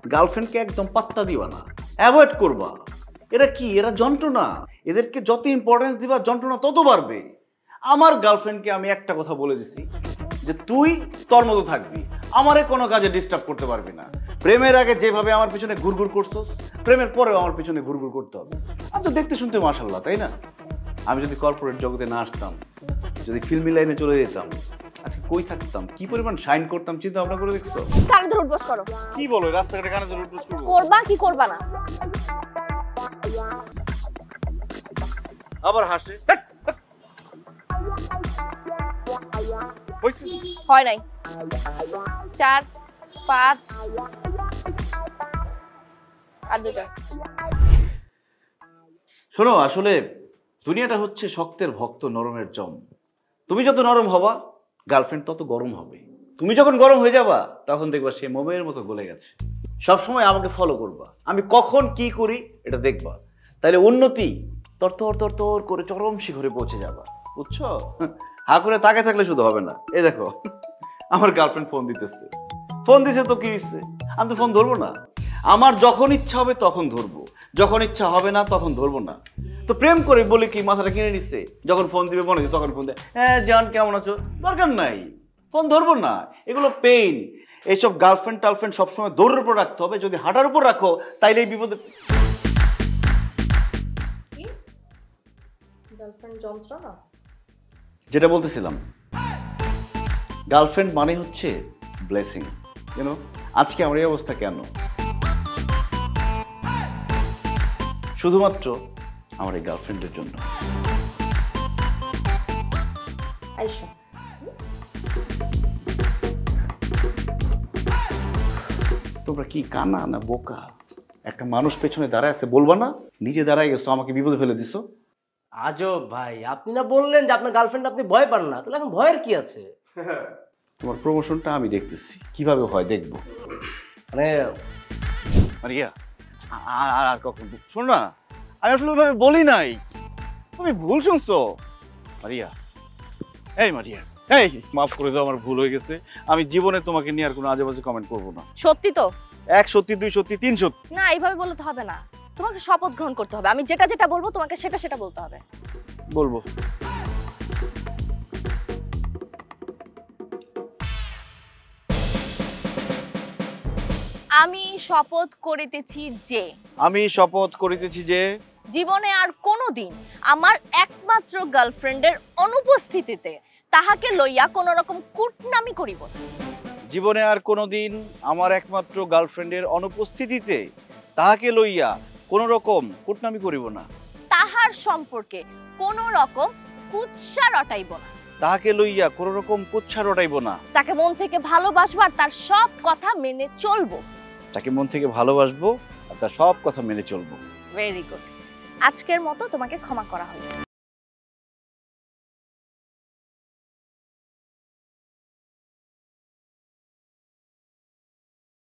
গার্লফ্রেন্ডকে একদম পাত্তা দিবা না, অ্যাভয়েড করবা। এরা কি, এরা যন্ত্রণা। এদেরকে যত ইম্পর্টেন্স দিবা যন্ত্রণা তত বাড়বে। আমার গার্লফ্রেন্ডকে আমি একটা কথা বলে দিছি যে তুই তোর মতো থাকবি, আমারে কোনো কাজে ডিস্টার্ব করতে পারবি না। প্রেমের আগে যেভাবে আমার পিছনে ঘুরঘুর করছস, প্রেমের পরেও আমার পিছনে ঘুরঘুর করতে হবে। আমি তো দেখতে শুনতে মাশাআল্লাহ, তাই না? আমি যদি কর্পোরেট জগতে না আসতাম, যদি ফিল্মি লাইনে চলে যেতাম, আজকে কই থাকতাম, কি পরিমাণ শাইন করতাম, চিন্তা ভাবনা করে দেখছো? কানে ধরে উঠবস করো। কি বলো, রাস্তাঘাটে কানে ধরে উঠবস করবো? করবা কি করবা না? আবার হাসে। হয় নাই। 4 5 আর দুটো। শোনো, আসলে দুনিয়াটা হচ্ছে শক্তের ভক্ত, নরমের জম। তুমি যত নরম হবা, গার্লফ্রেন্ড তত গরম হবে। তুমি যখন গরম হয়ে যাবা, তখন দেখবা সে মোমের মতো গলে গেছে। সবসময় আমাকে ফলো করবা, আমি কখন কি করি এটা দেখবা। তাইলে উন্নতি তর তর তর তর করে চরম শিখরে পৌঁছে যাবা, বুঝছো? হা করে তাকে থাকলে শুধু হবে না। এই দেখো, আমার গার্লফ্রেন্ড ফোন দিতেছে। ফোন দিছে তো কি হচ্ছে, আমি তো ফোন ধরবো না। আমার যখন ইচ্ছা হবে তখন ধরবো, যখন ইচ্ছা হবে না তখন ধরবো না। তো প্রেম করে বলে কি মাথাটা কিনে নিচ্ছে, যখন ফোন দিবে মনে হচ্ছে তখন ফোন দেয়, হ্যাঁ জান কেমন আছো, দরকার নাই, ফোন ধরবো না। এগুলো পেইন। এইসব গার্লফ্রেন্ড টার্লফ্রেন্ড সবসময় দৌড়ের উপর রাখতে হবে। যদি হাঁটার উপর রাখো তাইলে এই বিপদে। গার্লফ্রেন্ড যন্ত্রণা? যেটা বলতেছিলাম, গার্লফ্রেন্ড মানে হচ্ছে ব্লেসিং। ইউনো, আজকে আমার এই অবস্থা কেন? শুধুমাত্র আমার এই গার্লফ্রেন্ডের জন্য। আইসা তোমরা কি কানা না বোকা? একটা মানুষ পেছনে দাঁড়ায় আছে, বলবা না? নিজে দাঁড়ায় গেছো, আমাকে বিপদে ফেলে দিছো। আজব ভাই, আপনি না বললেন যে আপনার গার্লফ্রেন্ড আপনি ভয় পান না, তাহলে এখন ভয়ের কি আছে? তোমার প্রমোশনটা আমি দেখতেছি, কিভাবে হয় দেখবো। মানে মারিয়া, আর কখন শোনো না, আমি আসলে ওইভাবে বলি নাই, তুমি ভুল শুনছো। মারিয়া, এই মারিয়া, এই মাফ করে দাও, আমার ভুল হয়ে গেছে। আমি জীবনে তোমাকে নিয়ে আর কোনো আজে বাজে কমেন্ট করবো না। সত্যি তো? 1 সত্যি, 2 সত্যি, 3 সত্যি। না, এইভাবে বললে তো হবে না। তোমাকে শপথ গ্রহণ করতে হবে। আমি যেটা যেটা বলবো তোমাকে সেটা সেটা বলতে হবে। বলবো। আমি শপথ করিতেছি যে আমি শপথ করিতেছি যে জীবনে আর কোনোদিন আমার একমাত্র গার্লফ্রেন্ডের অনুপস্থিতিতে তাহাকে লইয়া কোনো রকম কুটনামি করিব না। জীবনে আর কোনোদিন আমার একমাত্র গার্লফ্রেন্ডের অনুপস্থিতিতে তাহাকে লইয়া কোনো রকম কুটনামি করিব না। তাহার সম্পর্কে কোনো রকম কুৎসা রটাইব না। তাহাকে লইয়া কোনো রকম কুৎসা রটাইব না। তাকে মন থেকে ভালোবাসবার, তার সব কথা মেনে চলবো। তাকে মন থেকে ভালোবাসবো আর তার সব কথা মেনে চলবো। Very good. আজকের মতো তোমাকে ক্ষমা করা হলো।